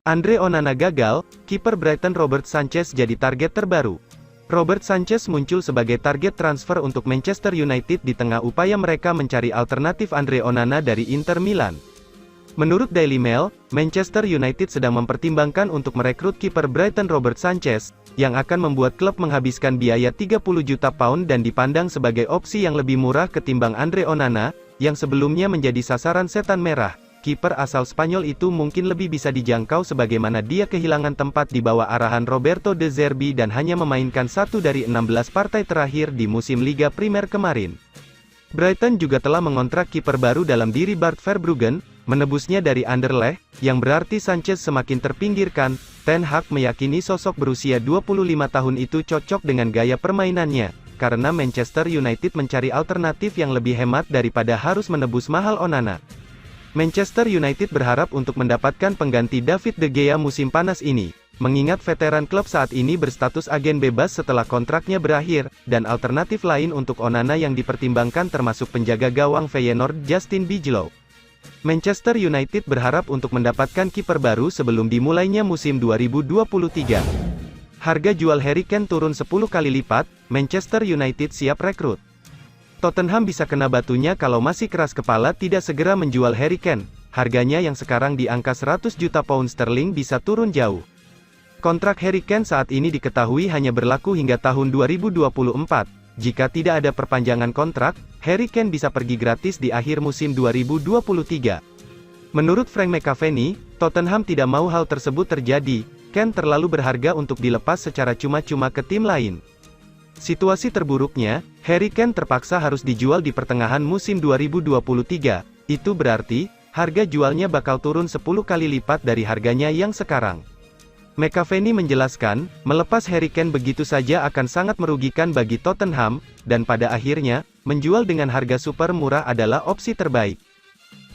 Andre Onana gagal, kiper Brighton Robert Sanchez jadi target terbaru. Robert Sanchez muncul sebagai target transfer untuk Manchester United di tengah upaya mereka mencari alternatif Andre Onana dari Inter Milan. Menurut Daily Mail, Manchester United sedang mempertimbangkan untuk merekrut kiper Brighton Robert Sanchez, yang akan membuat klub menghabiskan biaya 30 juta pound dan dipandang sebagai opsi yang lebih murah ketimbang Andre Onana, yang sebelumnya menjadi sasaran setan merah. Kiper asal Spanyol itu mungkin lebih bisa dijangkau sebagaimana dia kehilangan tempat di bawah arahan Roberto De Zerbi dan hanya memainkan 1 dari 16 partai terakhir di musim Liga Primer kemarin. Brighton juga telah mengontrak kiper baru dalam diri Bart Verbruggen, menebusnya dari Anderlecht, yang berarti Sanchez semakin terpinggirkan. Ten Hag meyakini sosok berusia 25 tahun itu cocok dengan gaya permainannya, karena Manchester United mencari alternatif yang lebih hemat daripada harus menebus mahal Onana. Manchester United berharap untuk mendapatkan pengganti David De Gea musim panas ini, mengingat veteran klub saat ini berstatus agen bebas setelah kontraknya berakhir, dan alternatif lain untuk Onana yang dipertimbangkan termasuk penjaga gawang Feyenoord Justin Bijlow. Manchester United berharap untuk mendapatkan kiper baru sebelum dimulainya musim 2023. Harga jual Harry Kane turun 10 kali lipat, Manchester United siap rekrut. Tottenham bisa kena batunya kalau masih keras kepala tidak segera menjual Harry Kane. Harganya yang sekarang di angka 100 juta pound sterling bisa turun jauh. Kontrak Harry Kane saat ini diketahui hanya berlaku hingga tahun 2024. Jika tidak ada perpanjangan kontrak, Harry Kane bisa pergi gratis di akhir musim 2023. Menurut Frank McAvenny, Tottenham tidak mau hal tersebut terjadi. Kane terlalu berharga untuk dilepas secara cuma-cuma ke tim lain. Situasi terburuknya, Harry Kane terpaksa harus dijual di pertengahan musim 2023. Itu berarti, harga jualnya bakal turun 10 kali lipat dari harganya yang sekarang. McAvenny menjelaskan, melepas Harry Kane begitu saja akan sangat merugikan bagi Tottenham, dan pada akhirnya, menjual dengan harga super murah adalah opsi terbaik.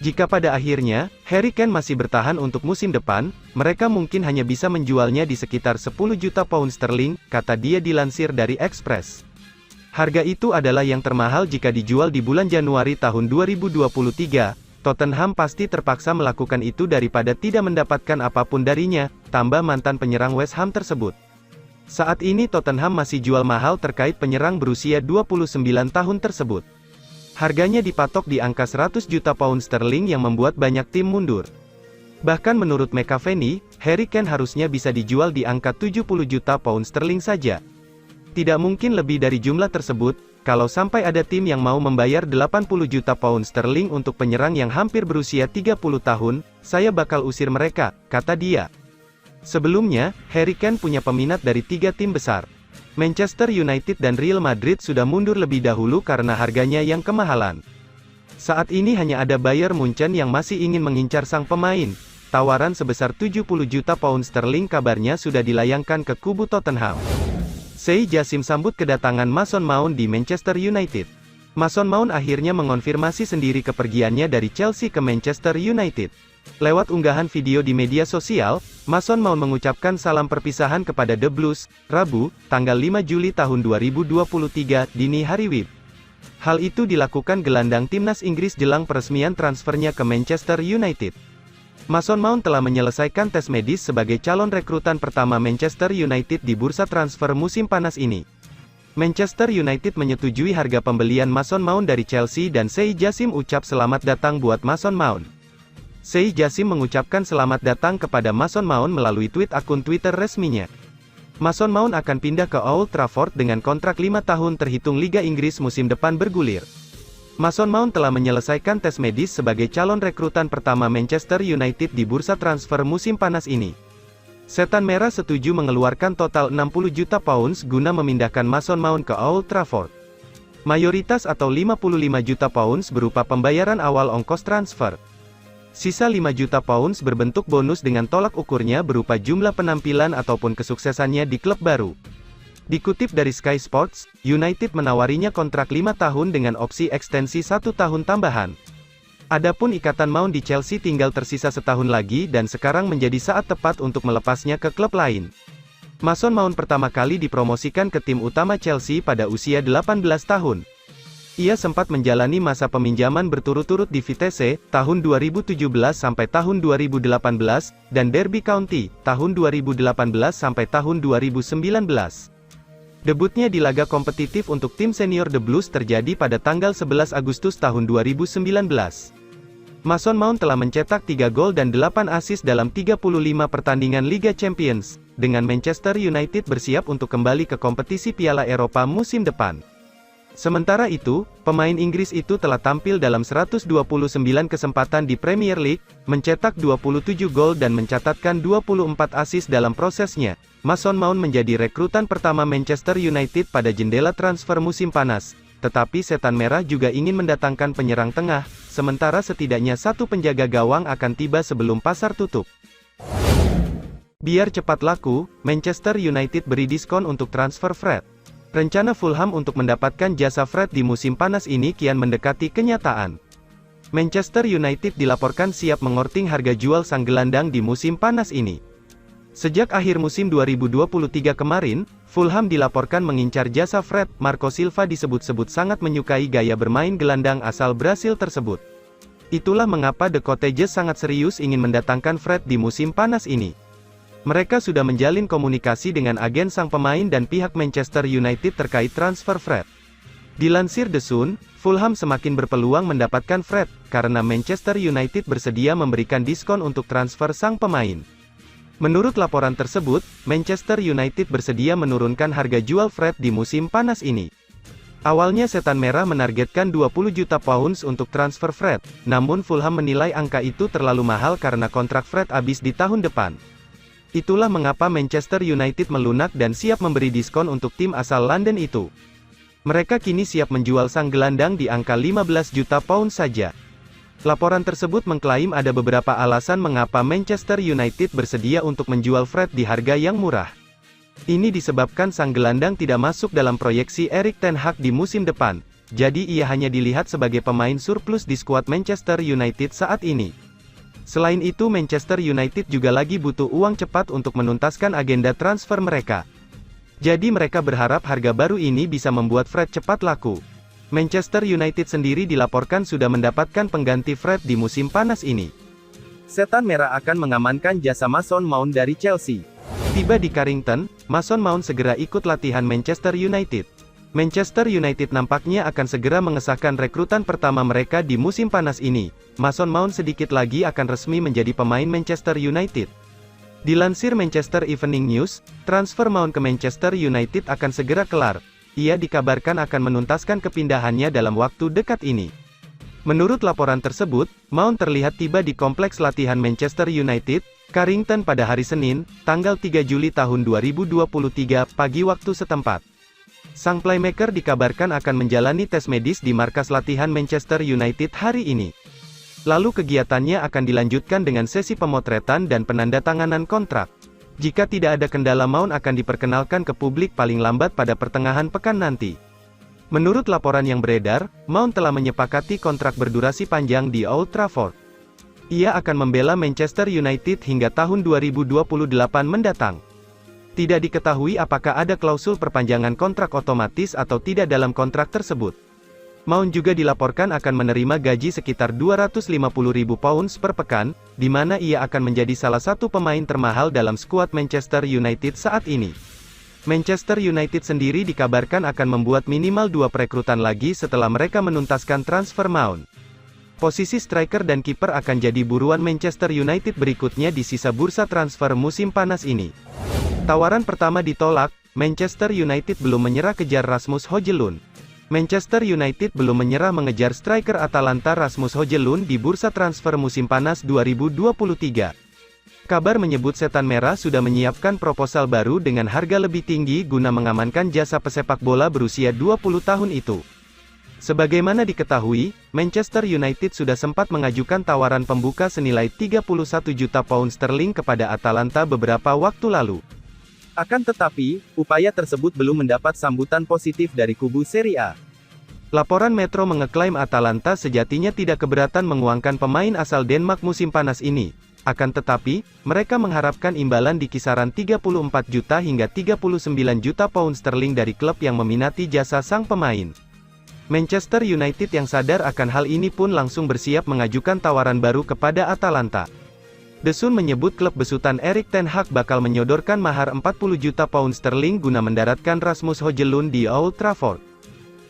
Jika pada akhirnya, Harry Kane masih bertahan untuk musim depan, mereka mungkin hanya bisa menjualnya di sekitar 10 juta pound sterling, kata dia dilansir dari Express. Harga itu adalah yang termahal jika dijual di bulan Januari tahun 2023, Tottenham pasti terpaksa melakukan itu daripada tidak mendapatkan apapun darinya, tambah mantan penyerang West Ham tersebut. Saat ini Tottenham masih jual mahal terkait penyerang berusia 29 tahun tersebut. Harganya dipatok di angka 100 juta pound sterling yang membuat banyak tim mundur. Bahkan menurut McAvenny, Harry Kane harusnya bisa dijual di angka 70 juta pound sterling saja. Tidak mungkin lebih dari jumlah tersebut, kalau sampai ada tim yang mau membayar 80 juta pound sterling untuk penyerang yang hampir berusia 30 tahun, saya bakal usir mereka, kata dia. Sebelumnya, Harry Kane punya peminat dari 3 tim besar. Manchester United dan Real Madrid sudah mundur lebih dahulu karena harganya yang kemahalan. Saat ini hanya ada Bayern Munchen yang masih ingin mengincar sang pemain. Tawaran sebesar 70 juta pound sterling kabarnya sudah dilayangkan ke kubu Tottenham. Sei Jassim sambut kedatangan Mason Mount di Manchester United. Mason Mount akhirnya mengonfirmasi sendiri kepergiannya dari Chelsea ke Manchester United. Lewat unggahan video di media sosial, Mason Mount mengucapkan salam perpisahan kepada The Blues, Rabu, tanggal 5 Juli tahun 2023, dini hari WIB. Hal itu dilakukan gelandang timnas Inggris jelang peresmian transfernya ke Manchester United. Mason Mount telah menyelesaikan tes medis sebagai calon rekrutan pertama Manchester United di bursa transfer musim panas ini. Manchester United menyetujui harga pembelian Mason Mount dari Chelsea dan Sei Jassim ucap selamat datang buat Mason Mount. Sei Jassim mengucapkan selamat datang kepada Mason Mount melalui tweet akun Twitter resminya. Mason Mount akan pindah ke Old Trafford dengan kontrak 5 tahun terhitung Liga Inggris musim depan bergulir. Mason Mount telah menyelesaikan tes medis sebagai calon rekrutan pertama Manchester United di bursa transfer musim panas ini. Setan Merah setuju mengeluarkan total 60 juta pounds guna memindahkan Mason Mount ke Old Trafford. Mayoritas atau 55 juta pounds berupa pembayaran awal ongkos transfer. Sisa 5 juta pounds berbentuk bonus dengan tolak ukurnya berupa jumlah penampilan ataupun kesuksesannya di klub baru. Dikutip dari Sky Sports, United menawarinya kontrak 5 tahun dengan opsi ekstensi 1 tahun tambahan. Adapun ikatan Mount di Chelsea tinggal tersisa setahun lagi dan sekarang menjadi saat tepat untuk melepasnya ke klub lain. Mason Mount pertama kali dipromosikan ke tim utama Chelsea pada usia 18 tahun. Ia sempat menjalani masa peminjaman berturut-turut di Vitesse, tahun 2017 sampai tahun 2018, dan Derby County, tahun 2018 sampai tahun 2019. Debutnya di laga kompetitif untuk tim senior The Blues terjadi pada tanggal 11 Agustus tahun 2019. Mason Mount telah mencetak 3 gol dan 8 assist dalam 35 pertandingan Liga Champions, dengan Manchester United bersiap untuk kembali ke kompetisi Piala Eropa musim depan. Sementara itu, pemain Inggris itu telah tampil dalam 129 kesempatan di Premier League, mencetak 27 gol dan mencatatkan 24 assist dalam prosesnya. Mason Mount menjadi rekrutan pertama Manchester United pada jendela transfer musim panas, tetapi Setan Merah juga ingin mendatangkan penyerang tengah, sementara setidaknya satu penjaga gawang akan tiba sebelum pasar tutup. Biar cepat laku, Manchester United beri diskon untuk transfer Fred. Rencana Fulham untuk mendapatkan jasa Fred di musim panas ini kian mendekati kenyataan. Manchester United dilaporkan siap mengorting harga jual sang gelandang di musim panas ini. Sejak akhir musim 2023 kemarin, Fulham dilaporkan mengincar jasa Fred. Marco Silva disebut-sebut sangat menyukai gaya bermain gelandang asal Brasil tersebut. Itulah mengapa The Cottages sangat serius ingin mendatangkan Fred di musim panas ini. Mereka sudah menjalin komunikasi dengan agen sang pemain dan pihak Manchester United terkait transfer Fred. Dilansir The Sun, Fulham semakin berpeluang mendapatkan Fred, karena Manchester United bersedia memberikan diskon untuk transfer sang pemain. Menurut laporan tersebut, Manchester United bersedia menurunkan harga jual Fred di musim panas ini. Awalnya Setan Merah menargetkan 20 juta pounds untuk transfer Fred, namun Fulham menilai angka itu terlalu mahal karena kontrak Fred habis di tahun depan. Itulah mengapa Manchester United melunak dan siap memberi diskon untuk tim asal London itu. Mereka kini siap menjual sang gelandang di angka 15 juta pound saja. Laporan tersebut mengklaim ada beberapa alasan mengapa Manchester United bersedia untuk menjual Fred di harga yang murah. Ini disebabkan sang gelandang tidak masuk dalam proyeksi Erik ten Hag di musim depan, jadi ia hanya dilihat sebagai pemain surplus di skuad Manchester United saat ini. Selain itu Manchester United juga lagi butuh uang cepat untuk menuntaskan agenda transfer mereka. Jadi mereka berharap harga baru ini bisa membuat Fred cepat laku. Manchester United sendiri dilaporkan sudah mendapatkan pengganti Fred di musim panas ini. Setan Merah akan mengamankan jasa Mason Mount dari Chelsea. Tiba di Carrington, Mason Mount segera ikut latihan Manchester United. Manchester United nampaknya akan segera mengesahkan rekrutan pertama mereka di musim panas ini. Mason Mount sedikit lagi akan resmi menjadi pemain Manchester United. Dilansir Manchester Evening News, transfer Mount ke Manchester United akan segera kelar. Ia dikabarkan akan menuntaskan kepindahannya dalam waktu dekat ini. Menurut laporan tersebut, Mount terlihat tiba di kompleks latihan Manchester United, Carrington pada hari Senin, tanggal 3 Juli tahun 2023, pagi waktu setempat. Sang playmaker dikabarkan akan menjalani tes medis di markas latihan Manchester United hari ini. Lalu kegiatannya akan dilanjutkan dengan sesi pemotretan dan penandatanganan kontrak. Jika tidak ada kendala Mount akan diperkenalkan ke publik paling lambat pada pertengahan pekan nanti. Menurut laporan yang beredar, Mount telah menyepakati kontrak berdurasi panjang di Old Trafford. Ia akan membela Manchester United hingga tahun 2028 mendatang. Tidak diketahui apakah ada klausul perpanjangan kontrak otomatis atau tidak dalam kontrak tersebut. Mount juga dilaporkan akan menerima gaji sekitar 250.000 pounds per pekan, di mana ia akan menjadi salah satu pemain termahal dalam skuad Manchester United saat ini. Manchester United sendiri dikabarkan akan membuat minimal 2 perekrutan lagi setelah mereka menuntaskan transfer Mount. Posisi striker dan kiper akan jadi buruan Manchester United berikutnya di sisa bursa transfer musim panas ini. Tawaran pertama ditolak, Manchester United belum menyerah kejar Rasmus Højlund. Manchester United belum menyerah mengejar striker Atalanta Rasmus Højlund di bursa transfer musim panas 2023. Kabar menyebut Setan Merah sudah menyiapkan proposal baru dengan harga lebih tinggi guna mengamankan jasa pesepak bola berusia 20 tahun itu. Sebagaimana diketahui, Manchester United sudah sempat mengajukan tawaran pembuka senilai 31 juta pound sterling kepada Atalanta beberapa waktu lalu. Akan tetapi, upaya tersebut belum mendapat sambutan positif dari kubu Serie A. Laporan Metro mengeklaim Atalanta sejatinya tidak keberatan menguangkan pemain asal Denmark musim panas ini. Akan tetapi, mereka mengharapkan imbalan di kisaran 34 juta hingga 39 juta pound sterling dari klub yang meminati jasa sang pemain. Manchester United yang sadar akan hal ini pun langsung bersiap mengajukan tawaran baru kepada Atalanta. The Sun menyebut klub besutan Erik ten Hag bakal menyodorkan mahar 40 juta pound sterling guna mendaratkan Rasmus Højlund di Old Trafford.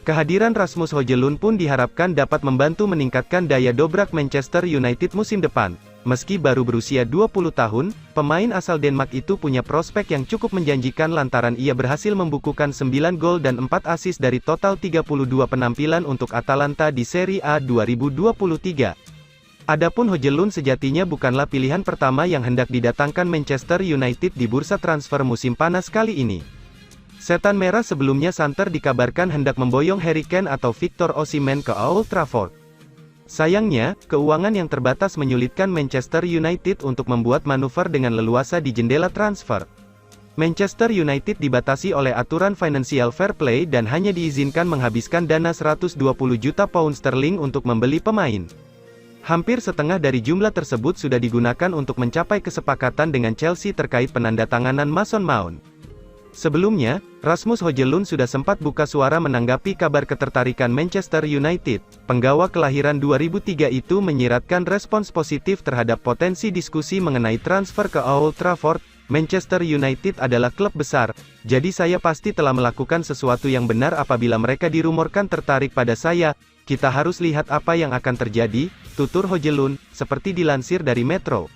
Kehadiran Rasmus Højlund pun diharapkan dapat membantu meningkatkan daya dobrak Manchester United musim depan. Meski baru berusia 20 tahun, pemain asal Denmark itu punya prospek yang cukup menjanjikan lantaran ia berhasil membukukan 9 gol dan 4 assist dari total 32 penampilan untuk Atalanta di Serie A 2023. Adapun Højlund sejatinya bukanlah pilihan pertama yang hendak didatangkan Manchester United di bursa transfer musim panas kali ini. Setan Merah sebelumnya santer dikabarkan hendak memboyong Harry Kane atau Victor Osimhen ke Old Trafford. Sayangnya, keuangan yang terbatas menyulitkan Manchester United untuk membuat manuver dengan leluasa di jendela transfer. Manchester United dibatasi oleh aturan Financial Fair Play dan hanya diizinkan menghabiskan dana 120 juta pound sterling untuk membeli pemain. Hampir setengah dari jumlah tersebut sudah digunakan untuk mencapai kesepakatan dengan Chelsea terkait penandatanganan Mason Mount. Sebelumnya, Rasmus Højlund sudah sempat buka suara menanggapi kabar ketertarikan Manchester United. Penggawa kelahiran 2003 itu menyiratkan respons positif terhadap potensi diskusi mengenai transfer ke Old Trafford. Manchester United adalah klub besar, jadi saya pasti telah melakukan sesuatu yang benar apabila mereka dirumorkan tertarik pada saya. Kita harus lihat apa yang akan terjadi, tutur Højlund, seperti dilansir dari Metro.